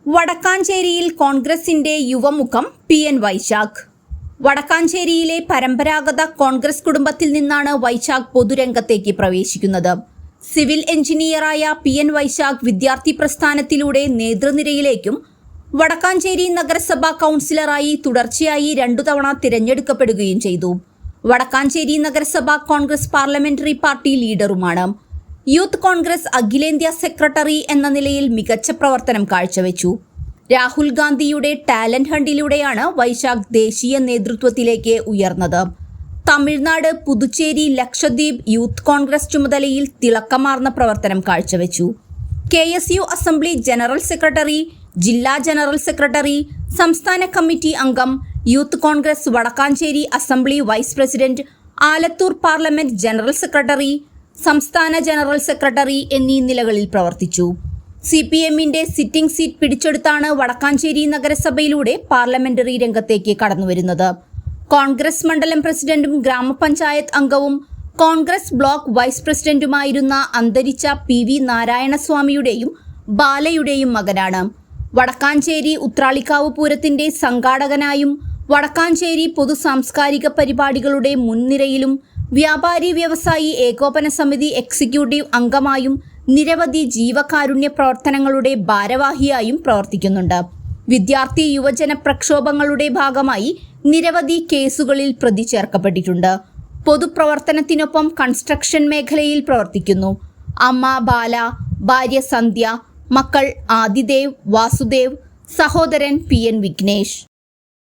വടക്കാഞ്ചേരിയിൽ കോൺഗ്രസിന്റെ യുവമുഖം പി.എൻ. വൈശാഖ്. വടക്കാഞ്ചേരിയിലെ പരമ്പരാഗത കോൺഗ്രസ് കുടുംബത്തിൽ നിന്നാണ് വൈശാഖ് പൊതുരംഗത്തേക്ക് പ്രവേശിക്കുന്നത്. സിവിൽ എഞ്ചിനീയറായ പി.എൻ. വൈശാഖ് വിദ്യാർത്ഥി പ്രസ്ഥാനത്തിലൂടെ നേതൃനിരയിലേക്കും വടക്കാഞ്ചേരി നഗരസഭാ കൗൺസിലറായി തുടർച്ചയായി 2 തവണ തിരഞ്ഞെടുക്കപ്പെടുകയും ചെയ്തു. വടക്കാഞ്ചേരി നഗരസഭാ കോൺഗ്രസ് പാർലമെന്ററി പാർട്ടി ലീഡറുമാണ്. യൂത്ത് കോൺഗ്രസ് അഖിലേന്ത്യാ സെക്രട്ടറി എന്ന നിലയിൽ മികച്ച പ്രവർത്തനം കാഴ്ചവെച്ചു. രാഹുൽ ഗാന്ധിയുടെ ടാലന്റ് ഹണ്ടിലൂടെയാണ് വൈശാഖ് ദേശീയ നേതൃത്വത്തിലേക്ക് ഉയർന്നത്. തമിഴ്നാട്, പുതുച്ചേരി, ലക്ഷദ്വീപ് യൂത്ത് കോൺഗ്രസ് ചുമതലയിൽ തിളക്കമാർന്ന പ്രവർത്തനം കാഴ്ചവെച്ചു. KSU അസംബ്ലി ജനറൽ സെക്രട്ടറി, ജില്ലാ ജനറൽ സെക്രട്ടറി, സംസ്ഥാന കമ്മിറ്റി അംഗം, youth Congress Vadakkanchery assembly vice president, Alathur parliament general secretary, സംസ്ഥാന ജനറൽ സെക്രട്ടറി എന്നീ നിലകളിൽ പ്രവർത്തിച്ചു. CPMന്റെ സിറ്റിംഗ് സീറ്റ് പിടിച്ചെടുത്താണ് വടക്കാഞ്ചേരി നഗരസഭയിലൂടെ പാർലമെന്ററി രംഗത്തേക്ക് കടന്നുവരുന്നത്. കോൺഗ്രസ് മണ്ഡലം പ്രസിഡന്റും ഗ്രാമപഞ്ചായത്ത് അംഗവും കോൺഗ്രസ് ബ്ലോക്ക് വൈസ് പ്രസിഡന്റുമായിരുന്ന അന്തരിച്ച PV നാരായണസ്വാമിയുടെയും ബാലയുടെയും മകനാണ്. വടക്കാഞ്ചേരി ഉത്രാളിക്കാവ് പൂരത്തിന്റെ സംഘാടകനായും വടക്കാഞ്ചേരി പൊതു സാംസ്കാരിക പരിപാടികളുടെ മുൻനിരയിലും വ്യാപാരി വ്യവസായി ഏകോപന സമിതി എക്സിക്യൂട്ടീവ് അംഗമായും നിരവധി ജീവകാരുണ്യ പ്രവർത്തനങ്ങളുടെ ഭാരവാഹിയായും പ്രവർത്തിക്കുന്നുണ്ട്. വിദ്യാർത്ഥി യുവജന പ്രക്ഷോഭങ്ങളുടെ ഭാഗമായി നിരവധി കേസുകളിൽ പ്രതി ചേർക്കപ്പെട്ടിട്ടുണ്ട്. പൊതുപ്രവർത്തനത്തിനൊപ്പം കൺസ്ട്രക്ഷൻ മേഖലയിൽ പ്രവർത്തിക്കുന്നു. അമ്മ ബാല, ഭാര്യ സന്ധ്യ, മക്കൾ ആദിദേവ്, വാസുദേവ്, സഹോദരൻ PN വിഘ്നേഷ്.